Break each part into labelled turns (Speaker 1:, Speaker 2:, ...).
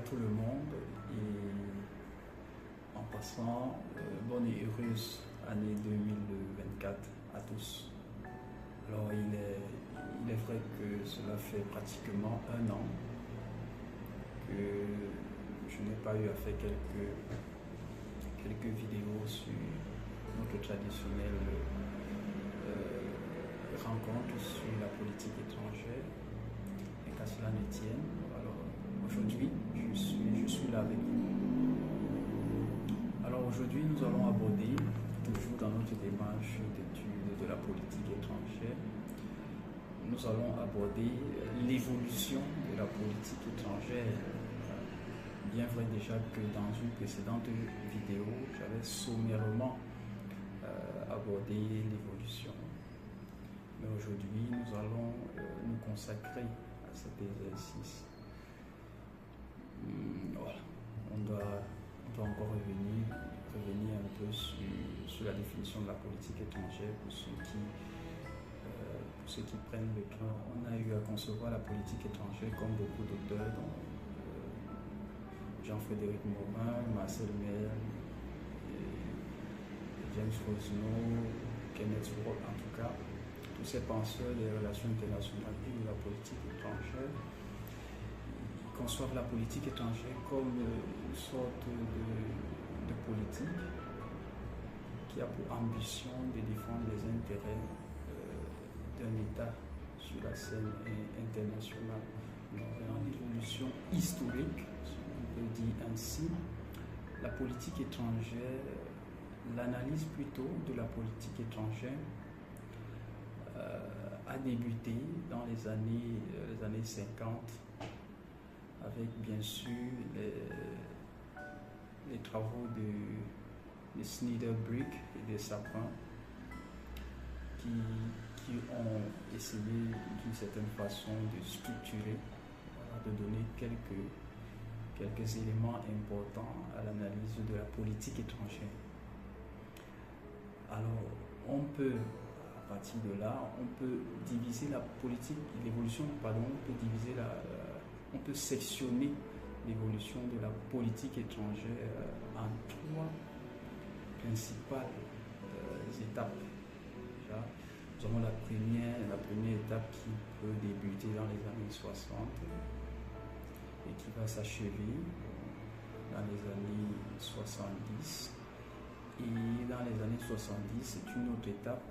Speaker 1: tout le monde et en passant bonne et heureuse année 2024 à tous. Alors il est vrai que cela fait pratiquement un an que je n'ai pas eu à faire quelques vidéos sur notre traditionnelle rencontre sur la politique étrangère. Et qu'à cela ne tienne, alors aujourd'hui je suis là avec vous. Alors aujourd'hui nous allons aborder, toujours dans notre démarche d'étude de la politique étrangère, nous allons aborder l'évolution de la politique étrangère. Bien vrai déjà que dans une précédente vidéo, j'avais sommairement abordé l'évolution. Mais aujourd'hui, nous allons nous consacrer à cet exercice. Voilà, on doit encore revenir un peu sur la définition de la politique étrangère pour ceux qui prennent le temps. On a eu à concevoir la politique étrangère comme beaucoup d'auteurs, dont Jean-Frédéric Morin, Marcel Mell, James Rosno, Kenneth Roth, en tout cas, tous ces penseurs des relations internationales et de la politique étrangère, ils conçoivent la politique étrangère comme une sorte de politique qui a pour ambition de défendre les intérêts d'un État sur la scène internationale. Dans l'évolution historique, si on peut dire ainsi, la politique étrangère, l'analyse plutôt de la politique étrangère a débuté dans les années 50 avec bien sûr les travaux de Snyder-Brick et de Sapin qui ont essayé d'une certaine façon de structurer, de donner quelques éléments importants à l'analyse de la politique étrangère. Alors, on peut, à partir de là, on peut diviser la politique, l'évolution, pardon, on peut sectionner l'évolution de la politique étrangère en trois principales étapes. Déjà, nous avons la première étape qui peut débuter dans les années 60 et qui va s'achever dans les années 70. Et dans les années 70, c'est une autre étape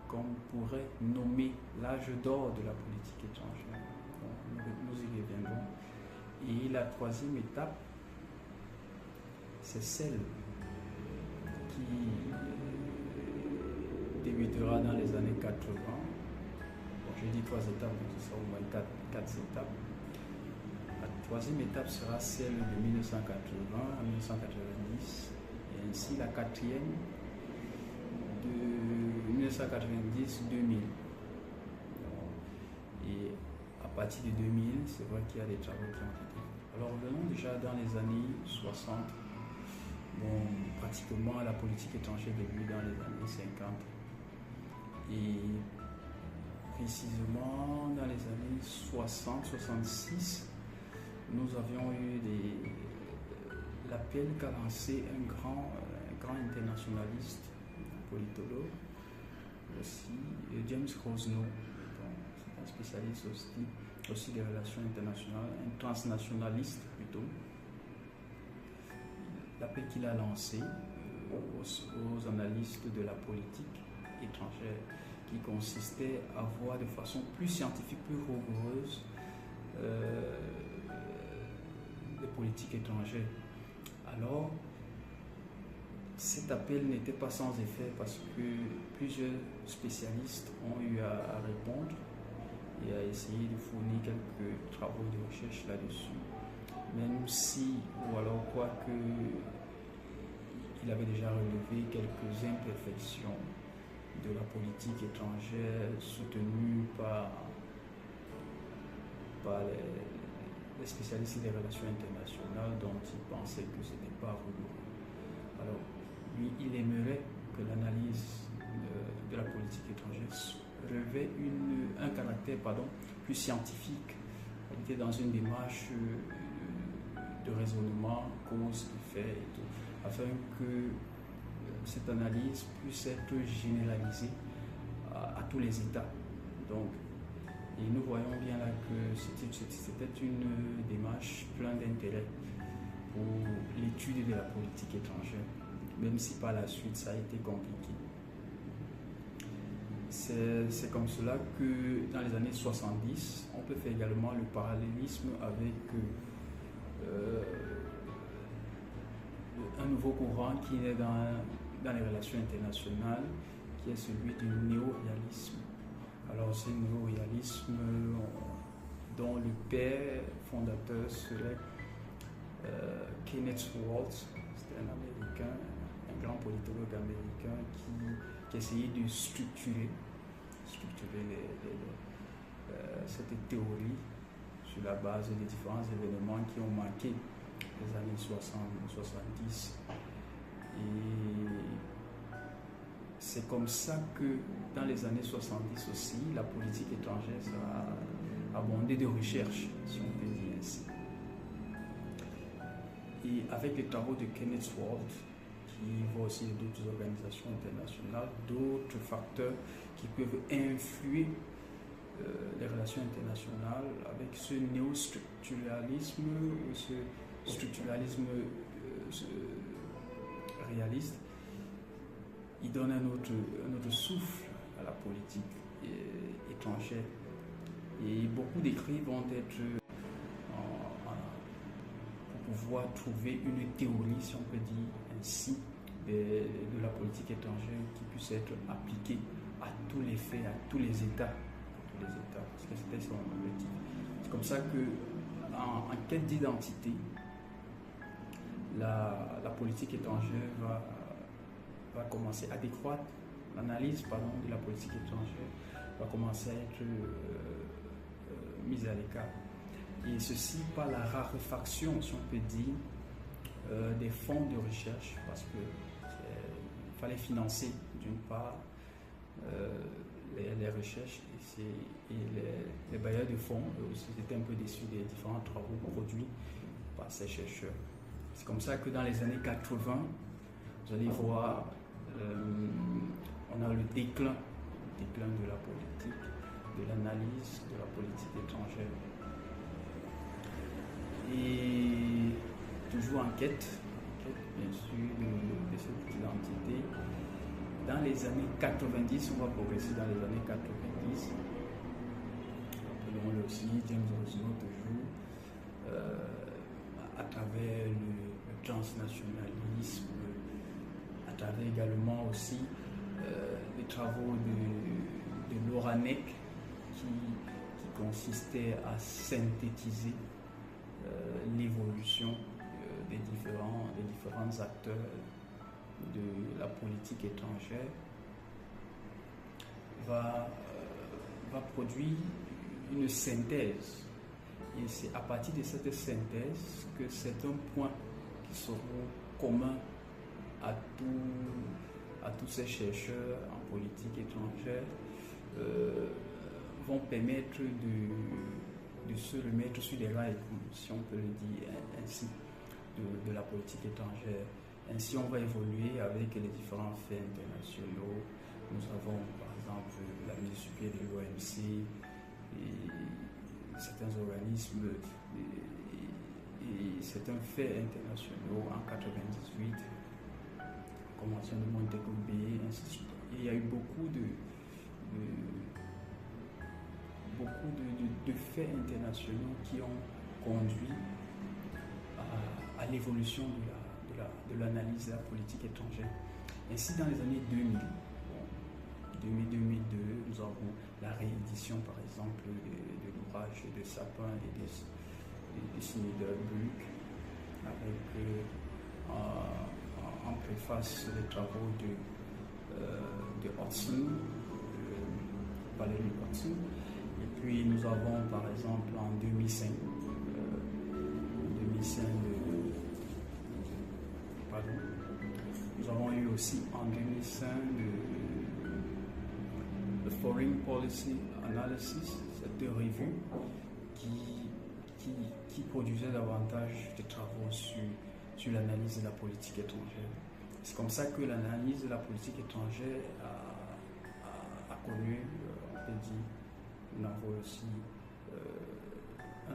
Speaker 1: qu'on pourrait nommer l'âge d'or de la politique étrangère. Donc, nous y reviendrons. Et la troisième étape, c'est celle qui débutera dans les années 80. Bon, je dis trois étapes, donc ce sera au moins quatre étapes. La troisième étape sera celle de 1980 à 1990. Et ainsi la quatrième de 1990-2000. Et à partir de 2000, c'est vrai qu'il y a des travaux qui ont été faits. Alors revenons déjà dans les années 60. Bon, pratiquement la politique étrangère débute dans les années 50. Et précisément dans les années 60-66, nous avions eu l'appel qu'a lancé un grand internationaliste, politologue aussi, James Rosno. C'est un spécialiste aussi des relations internationales, un transnationaliste plutôt. L'appel qu'il a lancé aux analystes de la politique étrangère, qui consistait à voir de façon plus scientifique, plus rigoureuse les politiques étrangères. Alors, cet appel n'était pas sans effet parce que plusieurs spécialistes ont eu à répondre et à essayer de fournir quelques travaux de recherche là-dessus. Même si, ou alors quoique, il avait déjà relevé quelques imperfections de la politique étrangère soutenue par les spécialistes des relations internationales dont il pensait que ce n'était pas rigoureux. Alors, lui, il aimerait que l'analyse de la politique étrangère revêt un caractère plus scientifique. Il était dans une démarche de raisonnement, cause, effet, et tout, afin que cette analyse puisse être généralisée à tous les États. Donc, et nous voyons bien là que c'était une démarche pleine d'intérêt pour l'étude de la politique étrangère, même si par la suite ça a été compliqué. C'est comme cela que dans les années 70, on peut faire également le parallélisme avec un nouveau courant qui est dans les relations internationales, qui est celui du néo-réalisme. Alors c'est un néo-réalisme dont le père fondateur serait Kenneth Waltz. C'était un Américain, un grand politologue américain qui essayait de structurer cette théorie sur la base des différents événements qui ont marqué les années 60-70. Et c'est comme ça que dans les années 70 aussi, la politique étrangère sera abondée de recherches, si on peut dire ainsi. Et avec les travaux de Kenneth Waltz, qui voit aussi d'autres organisations internationales, d'autres facteurs qui peuvent influer les relations internationales, avec ce néo-structuralisme, ce structuralisme réaliste, il donne un autre souffle à la politique étrangère. Et beaucoup d'écrits vont être pour pouvoir trouver une théorie, si on peut dire ainsi, de la politique étrangère qui puisse être appliquée à tous les faits, à tous les États, parce que c'était son objectif. C'est comme ça que, en quête d'identité, la politique étrangère va commencer à décroître. L'analyse de la politique étrangère va commencer à être mise à l'écart. Et ceci par la raréfaction, si on peut dire, des fonds de recherche, parce qu'il fallait financer d'une part les recherches et les bailleurs de fonds aussi étaient un peu déçus des différents travaux produits par ces chercheurs. C'est comme ça que dans les années 80, vous allez voir, on a le déclin de la politique, de l'analyse de la politique étrangère. Et toujours en quête bien sûr, de cette identité. Dans les années 90, on va progresser dans les années 90. Rappelons-le aussi, James Rosenau toujours, à travers le transnationalisme, à travers également aussi les travaux de Laura Neck qui consistaient à synthétiser l'évolution des différents acteurs de la politique étrangère, va produire une synthèse. Et c'est à partir de cette synthèse que certains points qui seront communs à tous ces chercheurs en politique étrangère vont permettre de se remettre sur des rails, si on peut le dire ainsi, de la politique étrangère. Ainsi, on va évoluer avec les différents faits internationaux. Nous avons, par exemple, la mise sur pied de l'OMC et certains organismes et certains faits internationaux en 1998, Convention de Montego Bay, ainsi de suite. Et il y a eu beaucoup de faits internationaux qui ont conduit à l'évolution de l'analyse de la politique étrangère. Ainsi, dans les années 2000, 2002, nous avons la réédition, par exemple, de l'ouvrage de Sapin et de Snyder-Buck, avec en préface les travaux de Hudson, Valérie Hudson. Et puis nous avons par exemple en 2005, nous avons eu aussi en 2005 le Foreign Policy Analysis, cette revue qui qui produisait davantage de travaux sur l'analyse de la politique étrangère. C'est comme ça que l'analyse de la politique étrangère a connu, on peut dire, un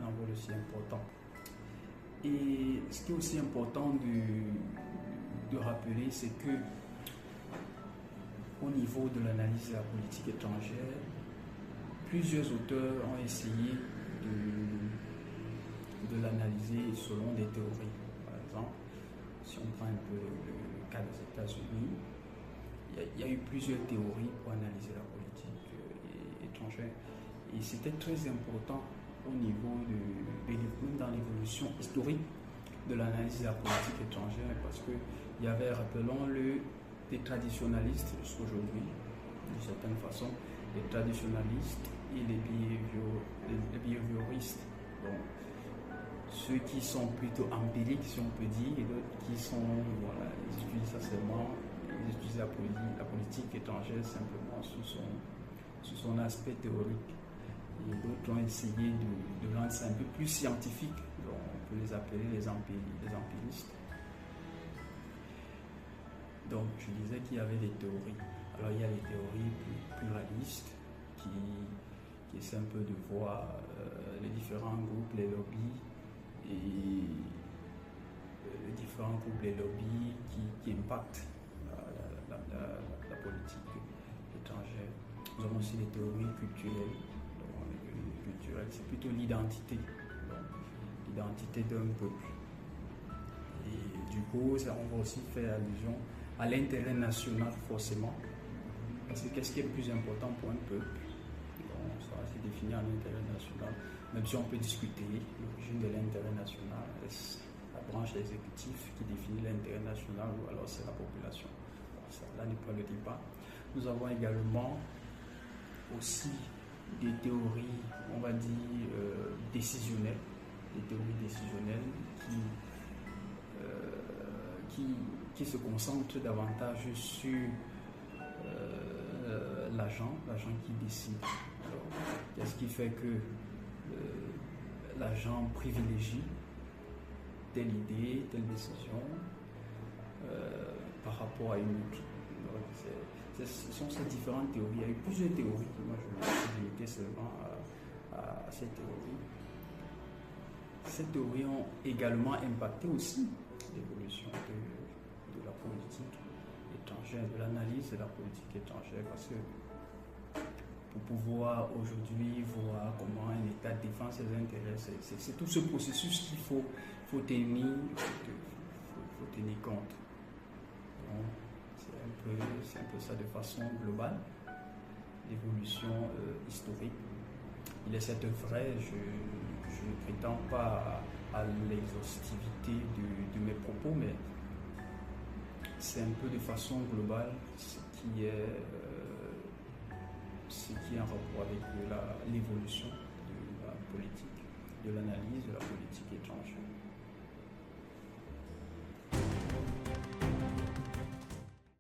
Speaker 1: envol aussi important. Et ce qui est aussi important de rappeler, c'est que au niveau de l'analyse de la politique étrangère, plusieurs auteurs ont essayé de l'analyser selon des théories. Par exemple, si on prend un peu le cas des États-Unis, il y a eu plusieurs théories pour analyser la politique étrangère. Et c'était très important au niveau même dans l'évolution historique de l'analyse de la politique étrangère, parce qu'il y avait, rappelons-le, des traditionalistes jusqu'aujourd'hui, d'une certaine façon, les traditionalistes et les behavioristes. Donc, ceux qui sont plutôt empiriques, si on peut dire, et d'autres qui sont, voilà, ils utilisent ça seulement, ils utilisent la politique étrangère simplement sous son aspect théorique. Et d'autres ont essayé de rendre ça un peu plus scientifique. Donc, on peut les appeler les empiristes. Donc, je disais qu'il y avait des théories. Alors, il y a les théories pluralistes qui essaient un peu de voir les différents groupes, les lobbies, et les différents groupes, les lobbies qui impactent la politique étrangère. Nous avons aussi les théories culturelles. Donc, les théories culturelles, c'est plutôt l'identité d'un peuple. Et du coup, ça, on va aussi faire allusion à l'intérêt national forcément, parce que qu'est-ce qui est le plus important pour un peuple? Bon, ça c'est défini en intérêt national, même si on peut discuter l'origine de l'intérêt national. Est-ce la branche exécutive qui définit l'intérêt national ou alors c'est la population? Bon, ça, là n'est pas le débat. Nous avons également aussi des théories, on va dire, décisionnelles, des théories décisionnelles qui se concentre davantage sur l'agent qui décide. Alors, qu'est-ce qui fait que l'agent privilégie telle idée, telle décision par rapport à une autre? Donc, ce sont ces différentes théories. Il y a eu plusieurs théories. Moi, je me suis limité seulement à ces théories. Ces théories ont également impacté aussi l'évolution de la politique étrangère, de l'analyse de la politique étrangère, parce que pour pouvoir aujourd'hui voir comment un État défend ses intérêts, c'est tout ce processus qu'il faut tenir compte. Donc, c'est un peu ça de façon globale, l'évolution historique. Il est certes vrai, je ne prétends pas à l'exhaustivité de mes propos, mais c'est un peu de façon globale ce qui est en rapport avec l'évolution de la politique, de l'analyse de la politique étrangère.